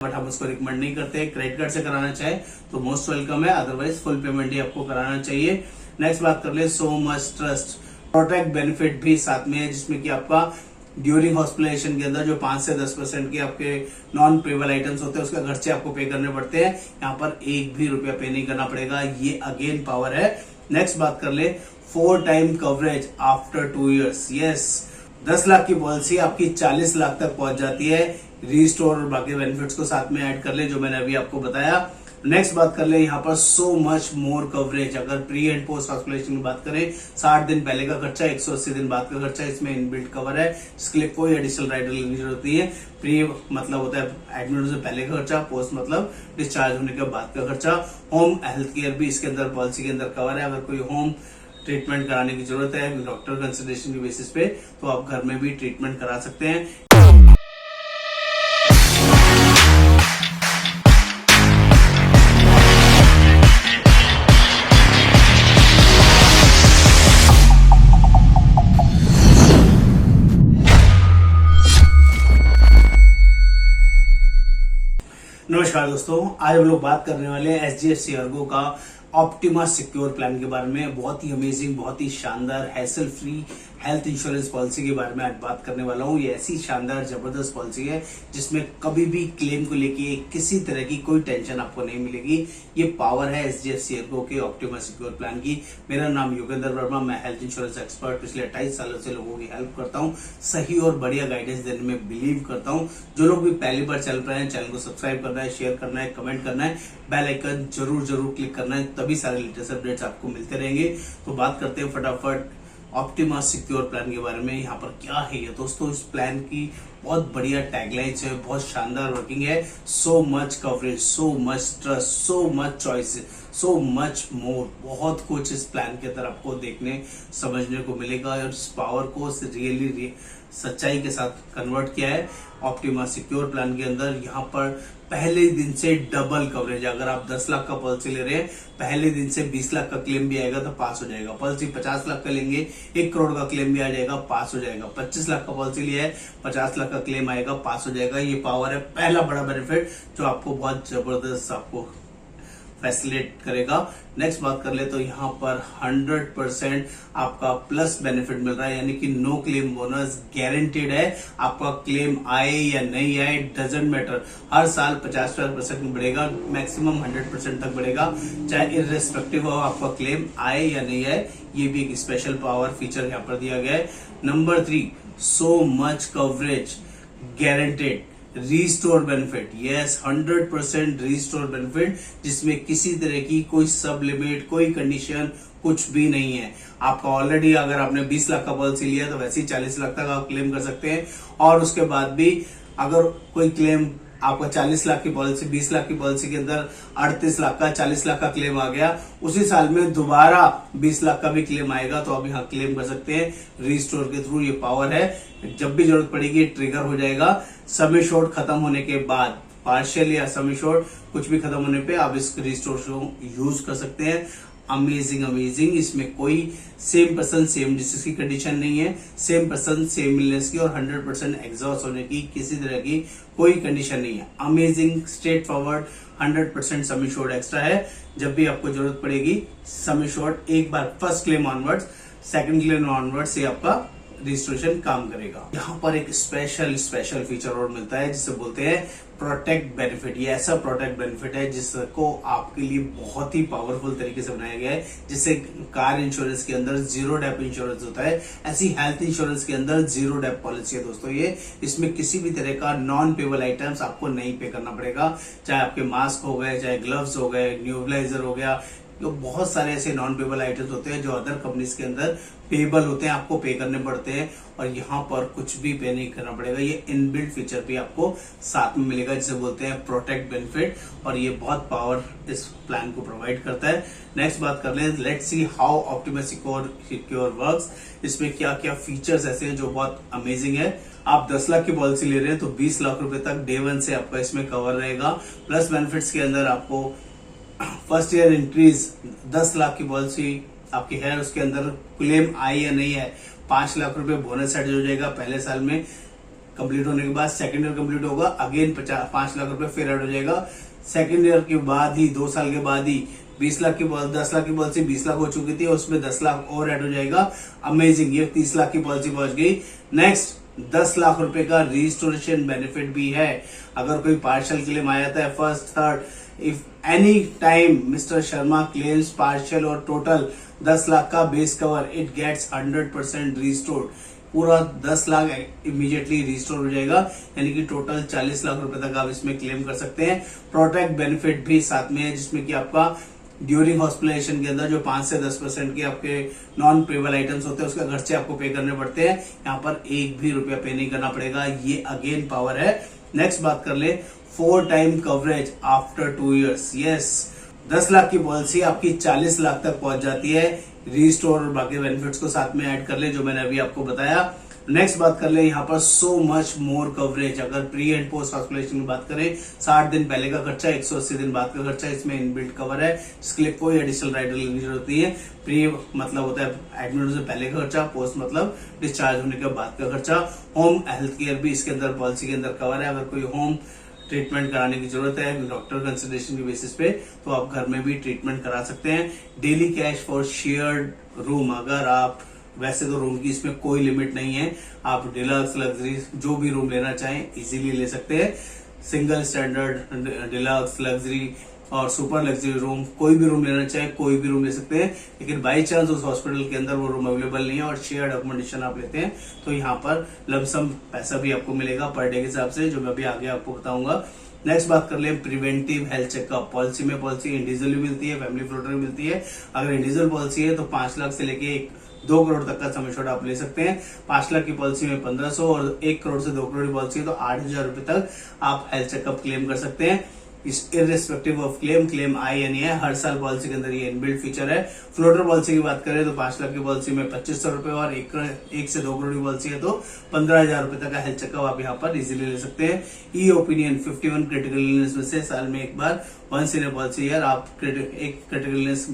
But हम उसको recommend नहीं करते। क्रेडिट कार्ड से कराना चाहे तो मोस्ट वेलकम है, अदरवाइज फुल पेमेंट ही आपको कराना चाहिए। नेक्स्ट बात कर ले so much trust protect benefit भी साथ में है, जिसमें कि आपका ड्यूरिंग हॉस्पिटलाइजेशन के अंदर जो 5 से 10% के आपके नॉन पेबल आइटम्स होते हैं उसका खर्चे आपको पे करने पड़ते हैं, यहाँ पर एक भी रुपया पे नहीं करना पड़ेगा। ये अगेन पावर है। नेक्स्ट बात कर ले 4 time coverage after 2 years। Yes, 10 lakh की पॉलिसी आपकी 40 लाख तक पहुंच जाती है। रीस्टोर और बाकी बेनिफिट्स को साथ में ऐड कर ले जो मैंने अभी आपको बताया। नेक्स्ट बात कर ले यहाँ पर सो मच मोर कवरेज। अगर प्री एंड पोस्ट हॉस्पिटलाइजेशन की बात करें, 60 दिन पहले का खर्चा, 180 दिन बाद का खर्चा इसमें इनबिल्ट कवर है, जिसके लिए कोई एडिशनल राइडर लेने की जरूरत नहीं है। प्री मतलब होता है एडमिट होने से पहले का खर्चा, पोस्ट मतलब डिस्चार्ज होने के बाद का खर्चा। होम हेल्थ केयर भी इसके अंदर पॉलिसी के अंदर कवर है। अगर कोई होम ट्रीटमेंट कराने की जरूरत है डॉक्टर कंसल्टेशन की बेसिस पे, तो आप घर में भी ट्रीटमेंट करा सकते हैं। नमस्कार दोस्तों, आज हम लोग बात करने वाले हैं HDFC ERGO का ऑप्टिमा सिक्योर प्लान के बारे में। बहुत ही अमेजिंग, बहुत ही शानदार hassle free health insurance policy के बारे में आज बात करने वाला हूँ। ये ऐसी शानदार जबरदस्त पॉलिसी है जिसमें कभी भी क्लेम को लेके किसी तरह की कोई टेंशन आपको नहीं मिलेगी। ये पावर है HDFC ERGO के ऑप्टिमा सिक्योर प्लान की। मेरा नाम योगेंद्र वर्मा, मैं हेल्थ इंश्योरेंस एक्सपर्ट पिछले 28 सालों से लोगों की हेल्प करता हूँ, सही और बढ़िया गाइडेंस देने में बिलीव करता हूँ। जो लोग भी पहली बार चल रहे हैं, चैनल को सब्सक्राइब करना है, शेयर करना है, कमेंट करना है, बेल आइकन जरूर क्लिक करना है, तभी सारे लेटेस्ट अपडेट्स आपको मिलते रहेंगे। तो बात करते हैं फटाफट ऑप्टिमा सिक्योर प्लान के बारे में। यहाँ पर क्या है ये दोस्तों, इस प्लान की बहुत बढ़िया टैगलाइंस है, बहुत शानदार वर्किंग है। सो much coverage, so much trust, so much choice, so much more. बहुत कुछ इस प्लान के अंदर आपको देखने समझने को मिलेगा और इस पावर को रियली सच्चाई के साथ कन्वर्ट किया है ऑप्टिमा सिक्योर प्लान के अंदर। यहाँ पर पहले दिन से डबल कवरेज। अगर आप 10 लाख का पॉलिसी ले रहे हैं, पहले दिन से 20 लाख का क्लेम भी आएगा तो पास हो जाएगा। पॉलिसी 50 लाख का लेंगे, 1 करोड़ का क्लेम भी आ जाएगा, पास हो जाएगा। 25 लाख का पॉलिसी लिया है, 50 लाख का क्लेम आएगा, पास हो जाएगा। ये पावर है, पहला बड़ा बेनिफिट जो आपको बहुत जबरदस्त आपको फैसिलिटेट करेगा। नेक्स्ट बात कर ले तो यहाँ पर 100% आपका प्लस बेनिफिट मिल रहा है, यानी कि नो क्लेम बोनस गारंटेड है। आपका क्लेम आए या नहीं आए डजेंट मैटर, हर साल 50% बढ़ेगा, मैक्सिमम 100% तक बढ़ेगा, चाहे इररेस्पेक्टिव हो आपका क्लेम आए या नहीं आए। ये भी एक स्पेशल पावर फीचर यहाँ पर दिया गया है। नंबर 3, सो much coverage guaranteed restore benefit. Yes, 100% restore benefit, जिसमें किसी तरह की कोई सब लिमिट, कोई कंडीशन कुछ भी नहीं है। आपका ऑलरेडी अगर आपने 20 लाख का पॉलिसी लिया तो वैसे ही 40 लाख तक आप क्लेम कर सकते हैं। और उसके बाद भी अगर कोई क्लेम आपका 40 लाख की पॉलिसी, 20 लाख की पॉलिसी के अंदर 38 लाख का, 40 लाख का क्लेम आ गया, उसी साल में दोबारा 20 लाख का भी क्लेम आएगा तो आप यहाँ क्लेम कर सकते हैं रीस्टोर के थ्रू। ये पावर है, जब भी जरूरत पड़ेगी ट्रिगर हो जाएगा। सम एश्योर्ड खत्म होने के बाद, पार्शियल या सम एश्योर्ड कुछ भी खत्म होने पे आप इस रीस्टोर को यूज कर सकते हैं। अमेजिंग। इसमें कोई सेम पर्सन सेम डिसीज की कंडीशन नहीं है, सेम पर्सन सेम इलनेस की और 100% एग्जॉस्ट होने की किसी तरह की कोई कंडीशन नहीं है। Amazing, straight forward, 100% sum assured extra है। जब भी आपको जरूरत पड़ेगी सम एश्योर्ड, एक बार first claim onwards, second claim onwards से आपका रजिस्ट्रेशन काम करेगा। यहाँ पर एक स्पेशल फीचर और मिलता है जिसे बोलते हैं प्रोटेक्ट बेनिफिट। ये ऐसा प्रोटेक्ट बेनिफिट है जिसको आपके लिए बहुत ही पावरफुल तरीके से बनाया गया है। जिससे कार इंश्योरेंस के अंदर जीरो डेप इंश्योरेंस होता है, ऐसी हेल्थ इंश्योरेंस के अंदर जीरो डेप पॉलिसी है दोस्तों ये। इसमें किसी भी तरह का नॉन पेबल आइटम्स आपको नहीं पे करना पड़ेगा, चाहे आपके मास्क हो गए, चाहे ग्लव्स हो गए, न्यूबलाइजर हो गया, तो बहुत सारे ऐसे नॉन पेबल आइटम्स होते हैं जो अदर कंपनीज के अंदर पेबल होते हैं, आपको पे करने पड़ते हैं, और यहाँ पर कुछ भी पे नहीं करना पड़ेगा। ये इनबिल्ट फीचर भी आपको साथ में मिलेगा जिसे बोलते हैं प्रोटेक्ट बेनिफिट, और ये बहुत पावर इस प्लान को प्रोवाइड करता है। नेक्स्ट बात कर ले, let's see how optima secure works. इसमें क्या क्या फीचर्स ऐसे हैं जो बहुत अमेजिंग है। आप 10 लाख की पॉलिसी ले रहे हैं तो 20 लाख रुपए तक डे 1 से आपका इसमें कवर रहेगा। प्लस बेनिफिट्स के अंदर आपको फर्स्ट ईयर इंक्रीज, 10 लाख की पॉलिसी आपकी है, उसके अंदर क्लेम आई या नहीं है, 5 लाख रुपए बोनस सेट हो जाएगा पहले साल में। कंप्लीट होने के बाद सेकंड ईयर कंप्लीट होगा, अगेन 5 लाख रुपए फिर ऐड हो जाएगा। सेकंड ईयर के बाद ही 2 साल के बाद ही 10 लाख की पॉलिसी 20 लाख हो चुकी थी, उसमें 10 लाख और ऐड हो जाएगा। अमेजिंग, ये 30 लाख की पॉलिसी पहुंच गई। नेक्स्ट 10 लाख रुपए का रिस्टोरेशन बेनिफिट भी है। अगर कोई पार्शियल क्लेम आ जाता है first third, if any time mister Sharma claims partial और टोटल 10 लाख का base cover, it gets 100% restored. पूरा 10 लाख इमीडिएटली रिस्टोर हो जाएगा, यानी कि टोटल 40 लाख रुपए तक आप इसमें क्लेम कर सकते हैं। प्रोटेक्ट बेनिफिट भी साथ में है, जिसमें कि आपका ड्यूरिंग हॉस्पिटलाइजेशन के अंदर जो 5 से 10% के आपके नॉन पेबल आइटम्स होते हैं उसका खर्चे आपको पे करने पड़ते हैं, यहाँ पर एक भी रुपया पे नहीं करना पड़ेगा। ये अगेन पावर है। नेक्स्ट बात कर ले 4 time coverage after 2 years। Yes, 10 lakh की पॉलिसी आपकी 40 लाख तक पहुंच जाती है। रिस्टोर और बाकी बेनिफिट्स को साथ में ऐड कर ले जो मैंने अभी आपको बताया। नेक्स्ट बात कर ले यहाँ पर सो मच मोर कवरेज। अगर प्री एंड पोस्ट हॉस्पिटलाइजेशन की बात करें, 60 दिन पहले का खर्चा, 180 दिन बाद का खर्चा इसमें इनबिल्ट कवर है, जिसके लिए कोई एडिशनल राइडर लेने की जरूरत नहीं है। प्री मतलब होता है एडमिट होने से पहले का खर्चा, पोस्ट मतलब डिस्चार्ज होने के बाद का खर्चा। होम हेल्थ केयर भी इसके अंदर पॉलिसी के अंदर कवर है। अगर कोई होम ट्रीटमेंट कराने की जरूरत है डॉक्टर कंसल्टेशन की बेसिस पे, तो आप घर में भी ट्रीटमेंट करा सकते हैं। Daily cash for shared room, अगर आप वैसे तो रूम की इसमें कोई लिमिट नहीं है, आप डिलक्स लग्जरी जो भी रूम लेना चाहें इजीली ले सकते हैं। सिंगल स्टैंडर्ड, डिलक्स, लग्जरी और सुपर लग्जरी रूम, कोई भी रूम लेना चाहे कोई भी रूम ले सकते हैं। लेकिन बाई चांस उस हॉस्पिटल के अंदर वो रूम अवेलेबल नहीं है और शेयर्ड अकोमोडेशन आप लेते हैं, तो यहाँ पर लमसम पैसा भी आपको मिलेगा पर डे के हिसाब से, जो मैं अभी आगे आपको बताऊंगा। नेक्स्ट बात कर ले प्रिवेंटिव हेल्थ चेकअप। पॉलिसी में पॉलिसी इंडिविजुअल भी मिलती है, फैमिली फ्लोटर भी मिलती है। अगर इंडिविजुअल पॉलिसी है तो 5 लाख से लेके 2 करोड़ तक का सम एश्योर्ड आप ले सकते हैं। 5 लाख की पॉलिसी में 1500 और 1 करोड़ से 2 करोड़ की पॉलिसी है तो 8000 रुपए तक आप हेल्थ चेकअप क्लेम कर सकते हैं। इर्रेस्पेक्टिव ऑफ क्लेम आई यानी है, हर साल पॉलिसी के अंदर ये इनबिल्ट फीचर है। फ्लोटर पॉलिसी की बात करें तो 5 लाख की पॉलिसी में 2500 रुपए और 1 से 2 करोड़ की पॉलिसी है तो 15,000 रुपए तक का हेल्थ चेकअप आप यहाँ पर इजीली ले सकते हैं। ई ओपिनियन 51 क्रिटिकल इलनेस में से साल में एक बार, once in a policy year आप एक क्रिटिकल इलनेस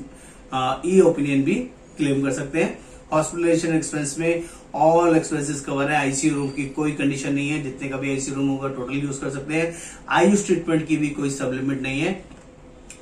ई ओपिनियन भी क्लेम कर सकते हैं। हॉस्पिटलाइजेशन एक्सपेंस में ऑल एक्सपेंसेस कवर है। आईसीयू रूम की कोई कंडीशन नहीं है, जितने का भी आईसीयू रूम होगा टोटल यूज कर सकते हैं। आयुष ट्रीटमेंट की भी कोई सब लिमिट नहीं है।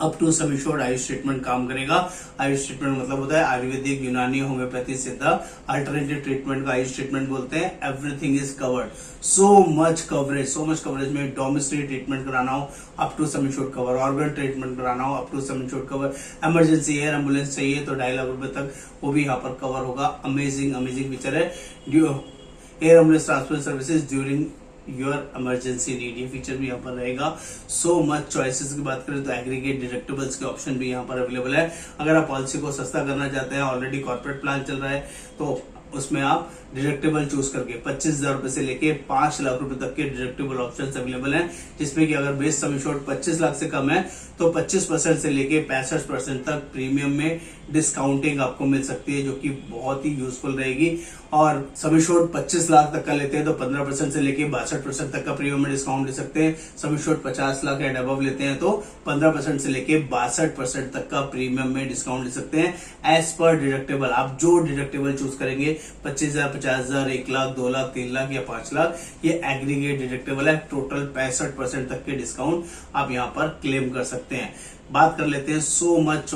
Up to sum assured AYUSH treatment काम करेगा। आयुष ट्रीटमेंट मतलब होता है आयुर्वेदिक, यूनानी, होम्योपैथी, सिद्धा, अल्टरनेटिव ट्रीटमेंट को आयुष ट्रीटमेंट बोलते हैं। Everything is covered. So much coverage में डोमेस्टिक ट्रीटमेंट कराना हो up to sum assured cover, organ treatment कराना हो up to sum assured cover, emergency air ambulance चाहिए तो 2.5 लाख रुपए तक वो भी यहाँ पर कवर होगा। अमेजिंग फीचर है। Air ambulance transport services during your emergency need, ये फीचर भी यहाँ पर रहेगा। सो मच चॉइसेस की बात करें तो एग्रीगेट डिडक्टेबल्स के ऑप्शन भी यहाँ पर अवेलेबल है। अगर आप पॉलिसी को सस्ता करना चाहते हैं, ऑलरेडी कॉर्पोरेट प्लान चल रहा है, तो उसमें आप डिडक्टेबल चूज करके 25,000 रुपए से लेके 5 लाख रुपए तक के डिडक्टेबल ऑप्शन अवेलेबल हैं, जिसमें कि अगर बेस सम एश्योर्ड 25 लाख से कम है तो 25% से लेके 65% तक प्रीमियम में डिस्काउंटिंग आपको मिल सकती है, जो कि बहुत ही यूजफुल रहेगी। और सम एश्योर्ड 25 लाख तक का लेते हैं तो 15% से लेके 62% तक का प्रीमियम में डिस्काउंट ले सकते हैं। Sum assured 50 lakh and above लेते हैं तो 15% से लेके 62% तक का प्रीमियम में डिस्काउंट ले सकते हैं। एज पर डिडक्टेबल, आप जो डिडक्टेबल चूज करेंगे 25,000, 50,000, 1 लाख, 2 लाख, 3 लाख या 5 लाख, ये एग्रीगेट डिडक्टेबल है। टोटल 65% तक के डिस्काउंट आप यहाँ पर क्लेम कर सकते हैं। बात कर लेते हैं सो मच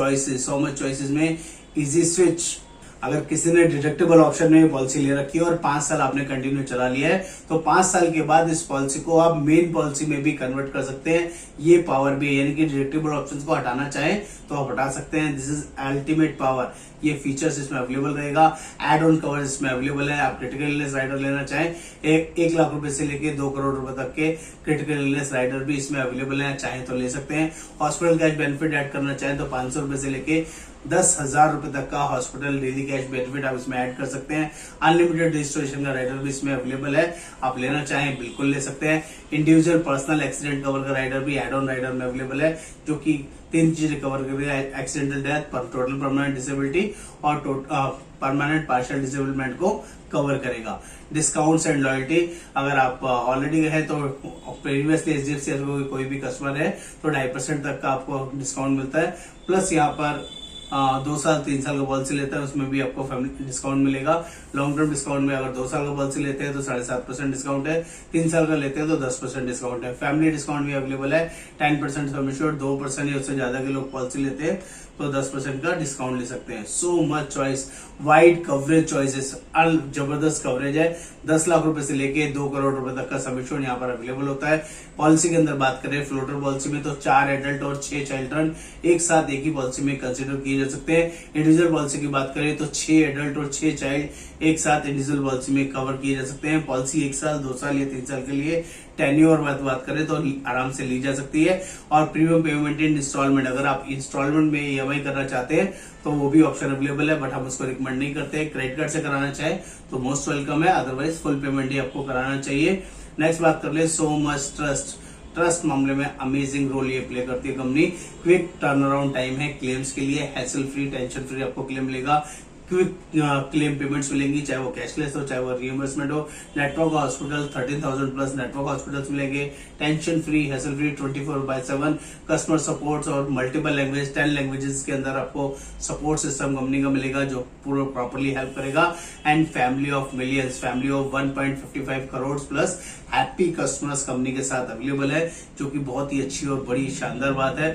चॉइसेस में इजी स्विच। अगर किसी ने डिडक्टेबल ऑप्शन में पॉलिसी ले रखी है और 5 साल आपने कंटिन्यू चला लिया है तो 5 साल के बाद इस पॉलिसी को आप मेन पॉलिसी में भी कन्वर्ट कर सकते हैं। ये पावर भी है, यानी कि डिडक्टेबल ऑप्शंस को हटाना चाहें तो आप हटा सकते हैं। This is ultimate power. ये फीचर्स इसमें अवेलेबल रहेगा। एड ऑन कवर इसमें अवेलेबल है। आप क्रिटिकल इलनेस राइडर लेना चाहें 1 लाख रुपए से लेके 2 करोड़ रुपए तक के क्रिटिकल इलनेस राइडर भी इसमें अवेलेबल है, चाहे तो ले सकते हैं। हॉस्पिटल कैश बेनिफिट ऐड करना चाहें तो 500 रुपए से लेके 10,000 रुपए तक का हॉस्पिटल डेली कैश बेनिफिट आप इसमें ऐड कर सकते हैं। अनलिमिटेड रजिस्ट्रेशन का राइडर भी इसमें अवेलेबल है, आप लेना चाहें बिल्कुल ले सकते हैं। इंडिविजुअल पर्सनल एक्सीडेंट कवर का राइडर भी एड ऑन राइडर में अवेलेबल है, जो कि 3 चीजें कवर करेगा। Accidental death, total permanent disability और परमानेंट पार्शियल डिसेबलमेंट को कवर करेगा। डिस्काउंट्स एंड लॉयल्टी, अगर आप ऑलरेडी है तो प्रीवियसली एचडीएफसी कोई भी कस्टमर है तो 2.5% तक का आपको डिस्काउंट मिलता है। प्लस यहाँ पर 2 साल 3 साल का पॉलिसी लेते हैं उसमें भी आपको फैमिली डिस्काउंट मिलेगा। लॉन्ग टर्म डिस्काउंट में अगर 2 साल का पॉलिसी लेते हैं तो 7.5% डिस्काउंट है, 3 साल का लेते हैं तो 10% डिस्काउंट है। फैमिली डिस्काउंट भी अवेलेबल है, 10% सम एश्योर्ड, 2% या उससे ज्यादा के लोग पॉलिसी लेते हैं तो 10% का डिस्काउंट ले सकते हैं। So much choice, wide coverage choices, जबरदस्त कवरेज है। 10 लाख रुपए से लेके 2 करोड़ रुपए तक का सम एश्योर्ड यहाँ पर अवेलेबल होता है। पॉलिसी के अंदर बात करें फ्लोटर पॉलिसी में तो 4 एडल्ट और 6 चाइल्ड रन एक साथ एक ही पॉलिसी में कंसिडर किए जा सकते हैं। इंडिविजुअल पॉलिसी की बात करें तो 6 एडल्ट और 6 चाइल्ड एक साथ इंडिविजुअल पॉलिसी में कवर किए जा सकते हैं। पॉलिसी 1 साल 2 साल या 3 साल के लिए टेन्योर बात करें तो आराम से ली जा सकती है। और प्रीमियम पेमेंट इन इंस्टॉलमेंट, अगर आप इंस्टॉलमेंट में ईएमआई करना चाहते हैं तो वो भी ऑप्शन अवेलेबल है, बट हम उसको रिकमेंड नहीं करते। क्रेडिट कार्ड से कराना चाहे तो मोस्ट वेलकम है, अदरवाइज फुल पेमेंट ही आपको कराना चाहिए। नेक्स्ट बात कर ले सो मच ट्रस्ट मामले में अमेजिंग रोल ये प्ले करती है company. Quick turn around time है क्लेम्स के लिए, हैसल फ्री टेंशन फ्री आपको क्लेम मिलेगा। क्विक क्लेम पेमेंट्स मिलेंगी, चाहे वो कैशलेस हो चाहे वो रिइंबर्समेंट हो। Network hospital 13,000 plus network hospitals मिलेंगे, tension free hassle free 24/7 customer supports और मल्टीपल लैंग्वेज 10 लैंग्वेजेस के अंदर आपको सपोर्ट सिस्टम कंपनी का मिलेगा जो पूरा प्रॉपरली हेल्प करेगा। And family of millions, family of 1.55 crore plus happy customers company के साथ अवेलेबल है, जो कि बहुत ही अच्छी और बड़ी शानदार बात है।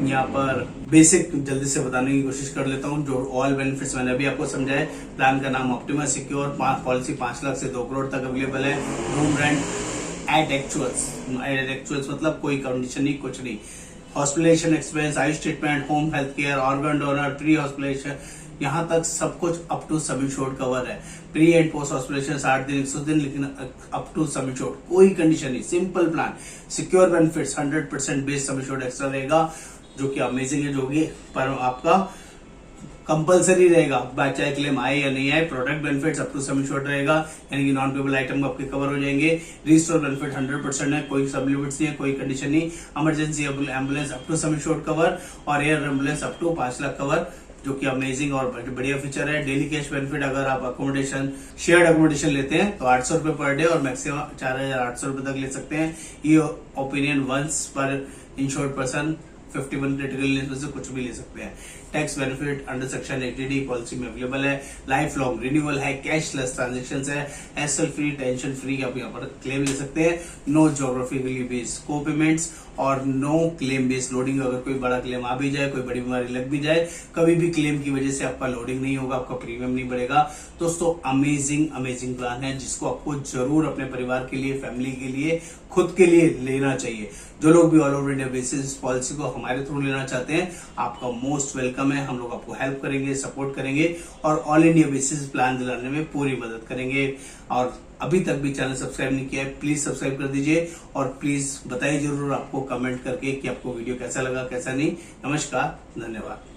यहाँ पर बेसिक जल्दी से बताने की कोशिश कर लेता हूँ जो ऑल बेनिफिट्स मैंने अभी आपको समझाया। प्लान का नाम ऑप्टिमा सिक्योर, पॉलिसी 5 लाख से 2 करोड़ तक अवेलेबल है। रूम रेंट एट एक्चुअल्स मतलब कोई कंडीशन नहीं, कुछ नहीं। Hospitalization expense, Ayush treatment, home health care, organ donor, pre hospitalization, यहाँ तक सब कुछ up to sum assured cover है। प्री एंड पोस्ट हॉस्पिटलाइजेशन 60 दिन 100 दिन, लेकिन अप टू सम एश्योर्ड, कोई कंडीशन नहीं, simple plan. Secure benefits 100% base sum assured extra रहेगा जो कि अमेजिंग है, जो कि पर आपका कंपलसरी रहेगा, चाहे क्लेम आए या नहीं आए। Product benefits up to sum assured रहेगा, यानी कि नॉन पेबल आइटम आपके कवर हो जाएंगे। रिस्टोर बेनिफिट 100% है, कोई सब लिमिट्स नहीं है, कोई कंडीशन नहीं। Emergency ambulance up to sum assured cover और air ambulance up to 5 lakh cover, जो कि अमेजिंग और बढ़िया फीचर है। डेली कैश बेनिफिट, अगर आप अकोमोडेशन शेयर्ड अकोमोडेशन लेते हैं तो 800 रुपए पर डे और मैक्सिमम 4,800 रुपए तक ले सकते हैं। ये ओपिनियन वंस पर इंश्योर्ड पर्सन 51 क्रिटिकल इलनेस में से कुछ भी ले सकते हैं। Tax benefit under section 80D policy में अवेलेबल है। लाइफ लॉन्ग रिन्यूअल है, कैशलेस ट्रांजेक्शन है, हैसल फ्री टेंशन फ्री आप यहाँ पर क्लेम ले सकते हैं। नो ज्योग्राफिकली बेस्ड को पेमेंट्स और नो क्लेम बेस्ड लोडिंग। अगर कोई बड़ा क्लेम आ भी जाए, कोई बड़ी बीमारी लग भी जाए, कभी भी क्लेम की वजह से आपका लोडिंग नहीं होगा, आपका प्रीमियम नहीं बढ़ेगा। दोस्तों अमेजिंग प्लान है जिसको आपको जरूर अपने परिवार के लिए, फैमिली के लिए, खुद के लिए लेना चाहिए। जो लोग भी all over India basis policy को हमारे थ्रू लेना चाहते हैं, आपका मोस्ट वेलकम है। हम लोग आपको हेल्प करेंगे, सपोर्ट करेंगे और ऑल इंडिया बेसिस प्लान दिलाने में पूरी मदद करेंगे। और अभी तक भी चैनल सब्सक्राइब नहीं किया है, प्लीज सब्सक्राइब कर दीजिए और प्लीज बताइए जरूर आपको कमेंट करके कि आपको वीडियो कैसा लगा, कैसा नहीं। नमस्कार, धन्यवाद।